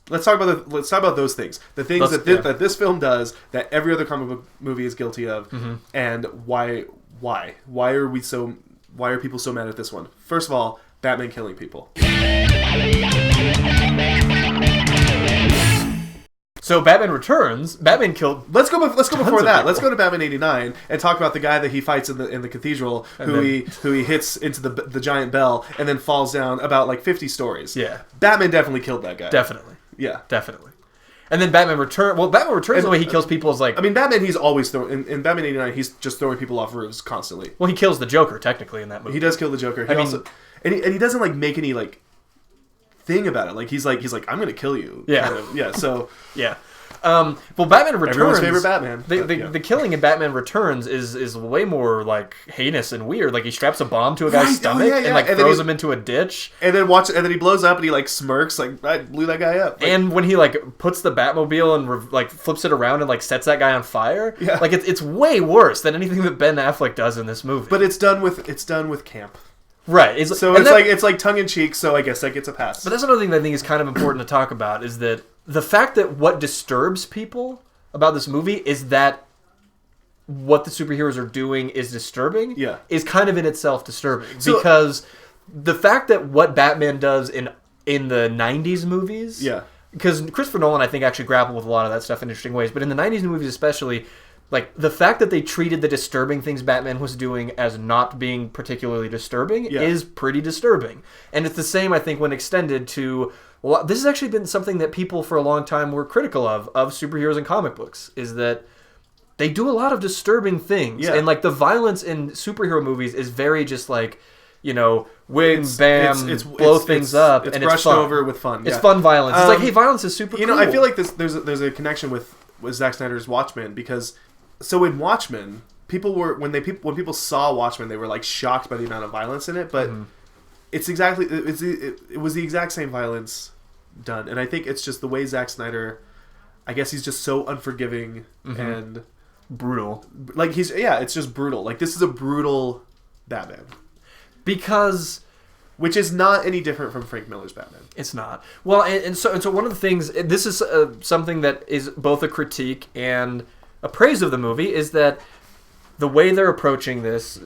let's talk about those things. The things that this film does that every other comic book movie is guilty of, and why are people so mad at this one? First of all, Batman killing people. So Batman Returns, Batman killed. Let's go before that. Let's go to Batman '89 and talk about the guy that he fights in the cathedral, who he hits into the giant bell and then falls down about like 50 stories. Yeah, Batman definitely killed that guy. Definitely. Yeah, definitely. And then Batman Returns. Well, Batman Returns, the way he kills people is like. I mean, Batman. He's always throwing in Batman '89. He's just throwing people off roofs constantly. Well, he kills the Joker technically in that movie. He does kill the Joker. He doesn't like make any like thing about it. Like he's like I'm gonna kill you. Yeah. Kind of. Yeah. So yeah. Well, Batman Returns. Everyone's favorite Batman. The killing in Batman Returns is way more like heinous and weird. Like he straps a bomb to a guy's stomach and like throws him into a ditch, and then he blows up and he like smirks like I blew that guy up. Like, and when he like puts the Batmobile and like flips it around and like sets that guy on fire, like it's way worse than anything that Ben Affleck does in this movie. But it's done with camp. Right. It's like tongue in cheek. So I guess that gets a pass. But that's another thing that I think is kind of important to talk about is that. The fact that what disturbs people about this movie is that what the superheroes are doing is disturbing is kind of in itself disturbing. Because the fact that what Batman does in the 90s movies... Yeah. Because Christopher Nolan, I think, actually grappled with a lot of that stuff in interesting ways. But in the 90s movies especially, like the fact that they treated the disturbing things Batman was doing as not being particularly disturbing is pretty disturbing. And it's the same, I think, when extended to... Well, this has actually been something that people for a long time were critical of superheroes and comic books, is that they do a lot of disturbing things. Yeah. And, like, the violence in superhero movies is very just, like, you know, blow things up, it's and brushed it's fun. over with fun. It's fun violence. It's like, hey, violence is super cool. You know, I feel like there's a connection with Zack Snyder's Watchmen, because, so in Watchmen, when people saw Watchmen, they were, like, shocked by the amount of violence in it, but... It was the exact same violence done, and I think it's just the way Zack Snyder, I guess he's just so unforgiving and brutal. Like it's just brutal. Like this is a brutal Batman, which is not any different from Frank Miller's Batman. It's not. Well, and so one of the things, this is something that is both a critique and a praise of the movie, is that the way they're approaching this,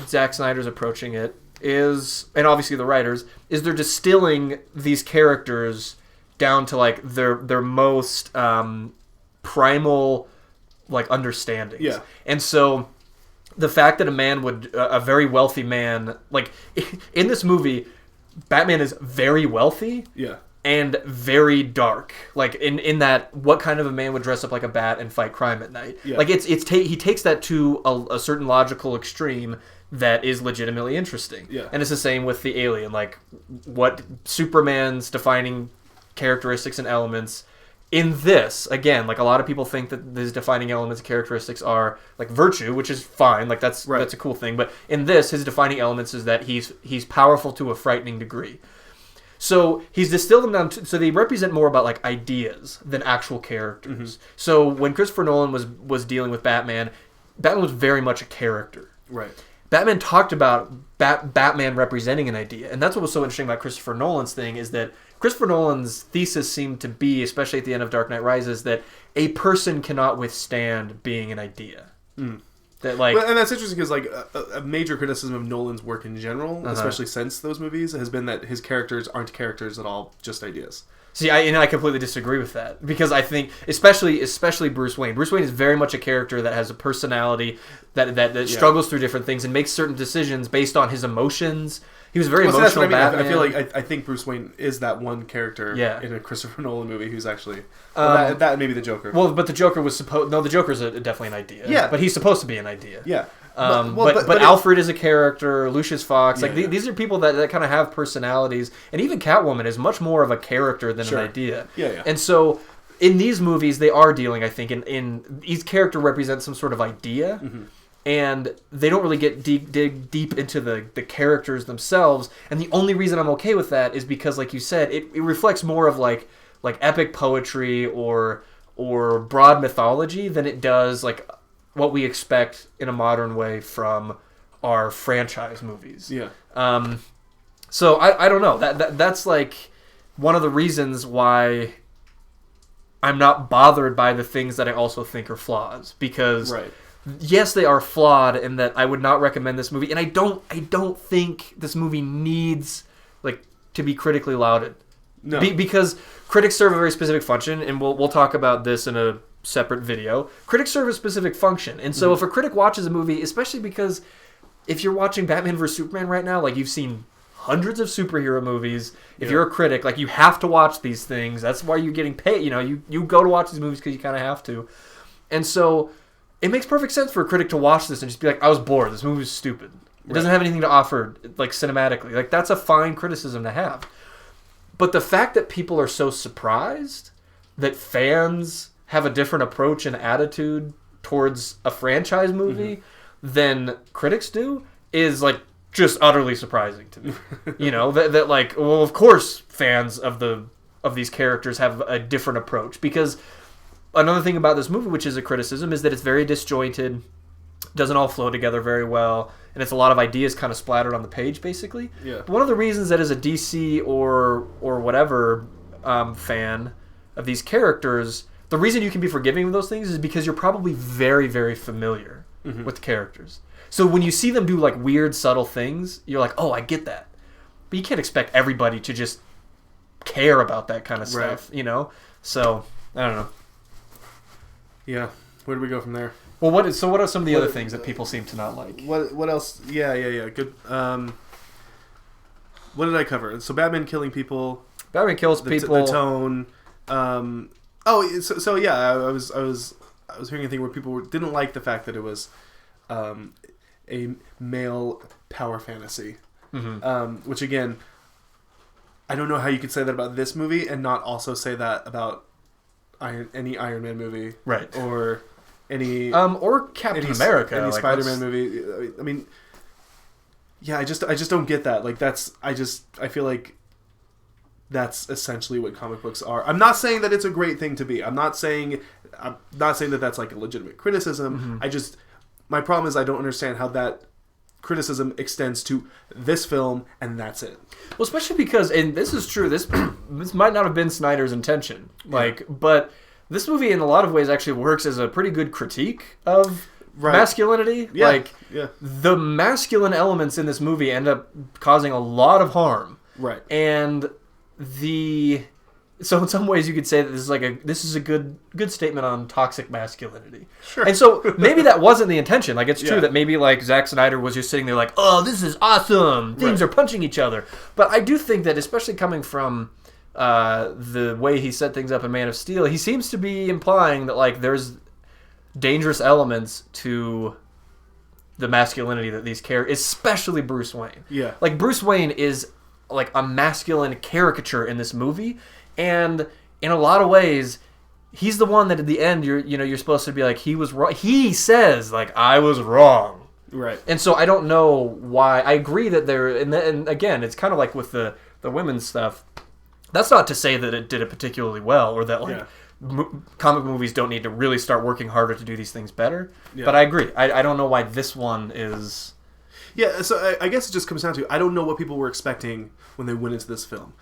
Zack Snyder's approaching it. Is, and obviously the writers, is they're distilling these characters down to like their most primal like understandings. Yeah. And so the fact that a very wealthy man, like in this movie, Batman is very wealthy. Yeah. And very dark, like in that, what kind of a man would dress up like a bat and fight crime at night? Yeah. Like he takes that to a certain logical extreme that is legitimately interesting. Yeah. And it's the same with the alien, like what Superman's defining characteristics and elements. In this, again, like a lot of people think that his defining elements and characteristics are like virtue, which is fine, like that's a cool thing. But in this, his defining elements is that he's powerful to a frightening degree. So he's distilled them down so they represent more about like ideas than actual characters. So when Christopher Nolan was dealing with Batman was very much a character. Right. Batman talked about Batman representing an idea, and that's what was so interesting about Christopher Nolan's thing, is that Christopher Nolan's thesis seemed to be, especially at the end of Dark Knight Rises, that a person cannot withstand being an idea. That like, and that's interesting because like a major criticism of Nolan's work in general, especially since those movies, has been that his characters aren't characters at all, just ideas. See, I completely disagree with that, because I think, especially Bruce Wayne. Bruce Wayne is very much a character that has a personality that struggles through different things and makes certain decisions based on his emotions. He was very emotional. Batman. I feel like I think Bruce Wayne is that one character in a Christopher Nolan movie who's actually that maybe the Joker. Well, but the Joker was supposed. No, the Joker's definitely an idea. Yeah, but he's supposed to be an idea. Yeah. But Alfred is a character. Lucius Fox, these are people that kind of have personalities, and even Catwoman is much more of a character than an idea. Yeah. And so in these movies, they are dealing, I think, in each character represents some sort of idea. And they don't really dig deep into the characters themselves. And the only reason I'm okay with that is because, like you said, it reflects more of like epic poetry or broad mythology than it does like what we expect in a modern way from our franchise movies. Yeah. So I don't know. That's like one of the reasons why I'm not bothered by the things that I also think are flaws, because Right. yes, they are flawed in that I would not recommend this movie, and I don't think this movie needs like to be critically lauded. No. Because critics serve a very specific function, and we'll talk about this in a separate video. Critics serve a specific function, and so if a critic watches a movie, especially because if you're watching Batman vs Superman right now, like you've seen hundreds of superhero movies. If you're a critic, like you have to watch these things. That's why you're getting paid. You know, you go to watch these movies because you kind of have to. And so it makes perfect sense for a critic to watch this and just be like, I was bored. This movie was stupid. It doesn't have anything to offer, like cinematically. Like that's a fine criticism to have. But the fact that people are so surprised that fans have a different approach and attitude towards a franchise movie than critics do is like just utterly surprising to me. You know, that like, well, of course fans of these characters have a different approach, because another thing about this movie, which is a criticism, is that it's very disjointed, doesn't all flow together very well, and it's a lot of ideas kind of splattered on the page, basically. Yeah. But one of the reasons that as a DC or whatever fan of these characters, the reason you can be forgiving of those things is because you're probably very, very familiar with the characters. So when you see them do like weird, subtle things, you're like, oh, I get that. But you can't expect everybody to just care about that kind of stuff, you know? So, I don't know. Yeah. Where do we go from there? Well, what are some of the other things that people seem to not like? What else? Yeah. Good. What did I cover? So Batman killing people. Batman kills people. The tone. So yeah, I was hearing a thing where people didn't like the fact that it was a male power fantasy. Which again, I don't know how you could say that about this movie and not also say that about any Iron Man movie, right? Or any or Captain America, any like Spider-Man movie. I mean, yeah, I just don't get that. Like I feel like that's essentially what comic books are. I'm not saying that it's a great thing to be. I'm not saying that that's like a legitimate criticism. My problem is I don't understand how that criticism extends to this film and that's it. Well, especially because, and this is true, this might not have been Snyder's intention. But this movie in a lot of ways actually works as a pretty good critique of masculinity. Yeah. The masculine elements in this movie end up causing a lot of harm. Right. And so in some ways you could say that this is a good statement on toxic masculinity. Sure. And so maybe that wasn't the intention. Like it's true that maybe like Zack Snyder was just sitting there like, oh, this is awesome. Things are punching each other. But I do think that especially coming from the way he set things up in Man of Steel, he seems to be implying that like there's dangerous elements to the masculinity that these characters, especially Bruce Wayne. Yeah. Like Bruce Wayne is like a masculine caricature in this movie, and in a lot of ways he's the one that at the end you're supposed to be like, he was wrong. He says like, I was wrong. Right. And so I don't know why. I agree that and again, it's kind of like with the women's stuff. That's not to say that it did it particularly well, or that like comic movies don't need to really start working harder to do these things better. Yeah. But I agree. I don't know why this one is. Yeah, so I guess it just comes down to, I don't know what people were expecting when they went into this film.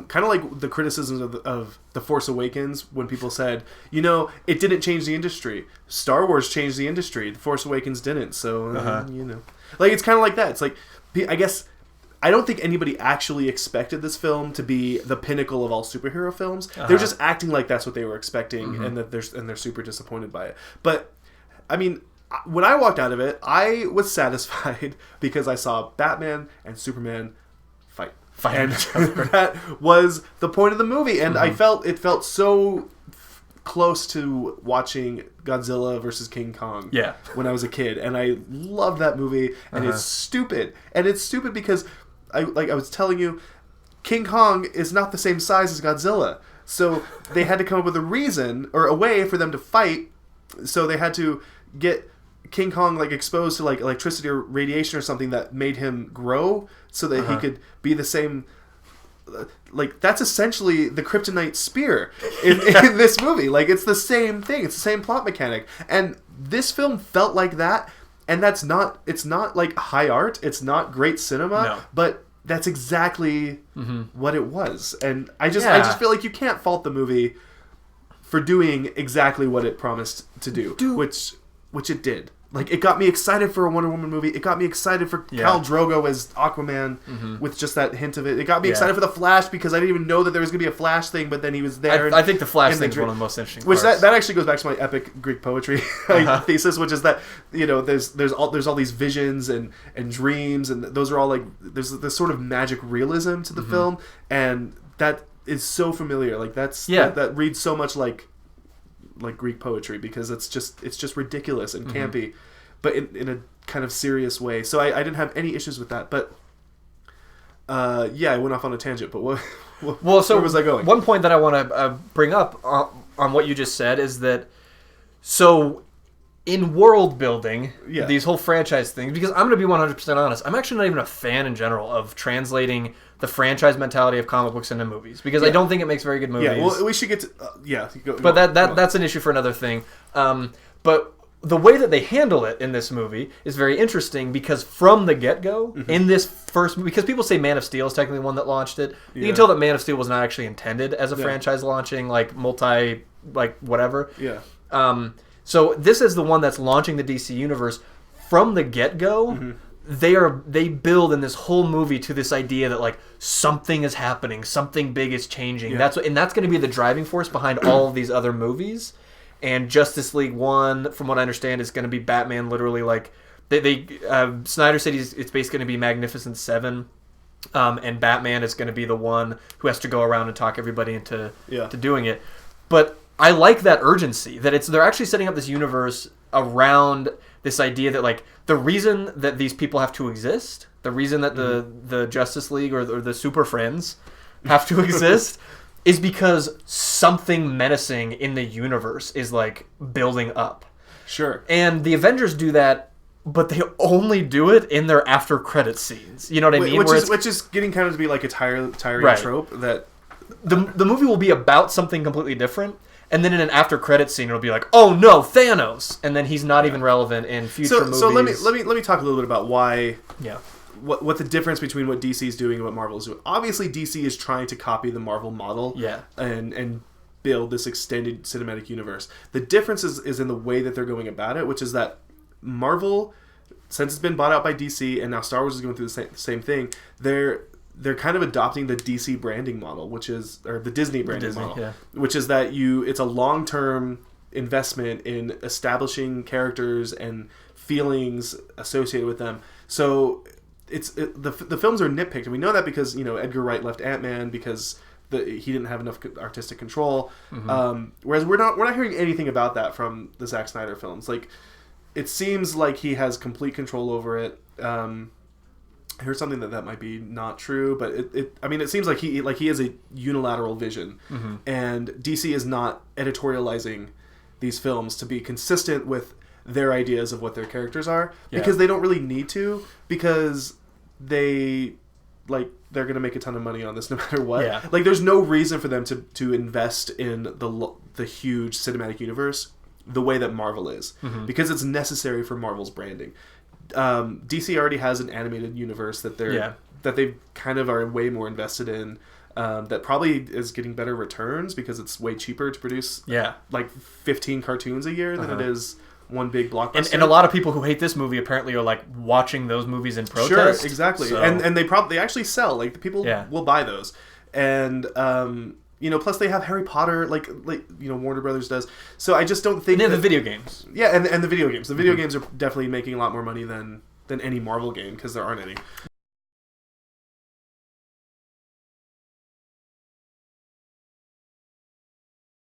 Kind of like the criticisms of The Force Awakens, when people said, it didn't change the industry. Star Wars changed the industry. The Force Awakens didn't, so, Like, it's kind of like that. It's like, I guess, I don't think anybody actually expected this film to be the pinnacle of all superhero films. They're just acting like that's what they were expecting, and that they're super disappointed by it. But, I mean, when I walked out of it, I was satisfied because I saw Batman and Superman fight. And that was the point of the movie. And it felt so close to watching Godzilla versus King Kong when I was a kid. And I loved that movie. And it's stupid. And it's stupid because, I was telling you, King Kong is not the same size as Godzilla. So they had to come up with a reason or a way for them to fight. So they had to get King Kong like exposed to like electricity or radiation or something that made him grow so that he could be the same. Like that's essentially the kryptonite spear in this movie. Like it's the same thing. It's the same plot mechanic. And this film felt like that. And it's not like high art. It's not great cinema. But that's exactly what it was. And I just feel like you can't fault the movie for doing exactly what it promised to do, which it did. Like, it got me excited for a Wonder Woman movie. It got me excited for Khal Drogo as Aquaman with just that hint of it. It got me excited for the Flash because I didn't even know that there was going to be a Flash thing, but then he was there. I think the Flash thing is one of the most interesting parts. Which that actually goes back to my epic Greek poetry thesis, which is that, you know, there's all these visions and dreams, and those are all like, there's this sort of magic realism to the film, and that is so familiar. Like, that reads so much like Greek poetry, because it's just ridiculous and campy, but in a kind of serious way. So I didn't have any issues with that. But I went off on a tangent. But where was I going? One point that I want to bring up on what you just said is that, so in world building, these whole franchise things, because I'm going to be 100% honest, I'm actually not even a fan in general of translating the franchise mentality of comic books into movies, because I don't think it makes very good movies. Yeah, well, we should get to... But that's an issue for another thing. But the way that they handle it in this movie is very interesting, because from the get-go, in this first movie, because people say Man of Steel is technically one that launched it, you can tell that Man of Steel was not actually intended as a franchise launching, like, whatever. Yeah. So this is the one that's launching the DC universe. From the get-go, they build in this whole movie to this idea that, like, something is happening, something big is changing. That's going to be the driving force behind all of these other movies. And Justice League 1, from what I understand, is going to be Batman literally, like, Snyder said it's basically going to be Magnificent 7, and Batman is going to be the one who has to go around and talk everybody into to doing it. But I like that urgency, that they're actually setting up this universe around this idea that, like, the reason that these people have to exist, the reason that the Justice League or the Super Friends have to exist is because something menacing in the universe is, like, building up. Sure. And the Avengers do that, but they only do it in their after credit scenes. You know what I mean? Which is getting kind of to be like a tiring trope that the movie will be about something completely different. And then in an after credit scene, it'll be like, "Oh no, Thanos!" And then he's not even relevant in future movies. So let me talk a little bit about why. Yeah. What the difference between what DC is doing and what Marvel is doing. Obviously, DC is trying to copy the Marvel model. Yeah. And build this extended cinematic universe. The difference is in the way that they're going about it, which is that Marvel, since it's been bought out by DC, and now Star Wars is going through the same thing, they're kind of adopting the DC branding model, or the Disney branding model, which is that it's a long-term investment in establishing characters and feelings associated with them. So the films are nitpicked, and we know that because, you know, Edgar Wright left Ant-Man because he didn't have enough artistic control. Whereas we're not hearing anything about that from the Zack Snyder films. Like, it seems like he has complete control over it. I heard something that might be not true, but it seems like he has a unilateral vision, and DC is not editorializing these films to be consistent with their ideas of what their characters are, because they don't really need to, because they're going to make a ton of money on this no matter what. Yeah. Like, there's no reason for them to invest in the huge cinematic universe the way that Marvel is, because it's necessary for Marvel's branding. DC already has an animated universe that they kind of are way more invested in, that probably is getting better returns because it's way cheaper to produce like 15 cartoons a year than it is one big blockbuster. And a lot of people who hate this movie apparently are, like, watching those movies in protest. Sure, exactly. So. And they actually sell. Like, the people will buy those. And you know, plus they have Harry Potter, like you know, Warner Brothers does. So I just don't think. And the video games. Yeah, and the video games. The video games are definitely making a lot more money than any Marvel game, because there aren't any.